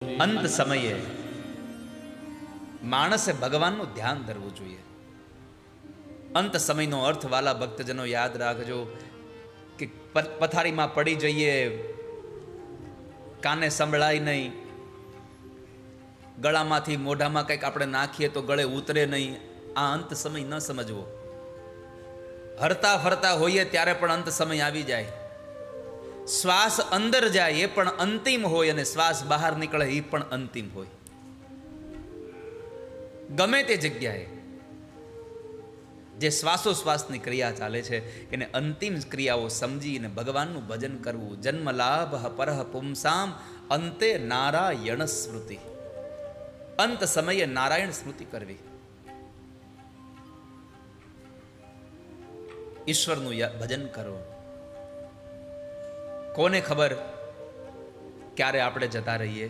અંત સમયે માણસે ભગવાનનું ધ્યાન ધરવું જોઈએ. અંત સમયનો અર્થ વાલા ભક્તજનો યાદ રાખજો કે પથારીમાં પડી જઈએ, કાને સંભળાય નહીં, ગળામાંથી મોઢામાં કંઈક આપણે નાખીએ તો ગળે ઉતરે નહીં. આ અંત સમય ન સમજવો. હરતા ફરતા હોઈએ ત્યારે પણ અંત સમય આવી જાય. શ્વાસ અંદર જાય એ પણ અંતિમ હોય અને શ્વાસ બહાર નીકળે એ પણ અંતિમ હોય. ગમે તે જગ્યાએ જે શ્વાસોશ્વાસની ક્રિયા ચાલે છે એને અંતિમ ક્રિયાઓ સમજીને ભગવાનનું ભજન કરવું. જન્મ લાભ પરહ પુંસામ અંતે નારાયણ સ્મૃતિ. અંત સમયે નારાયણ સ્મૃતિ કરવી, ઈશ્વરનું ભજન કરો. કોને ખબર ક્યારે આપણે જતા રહીએ.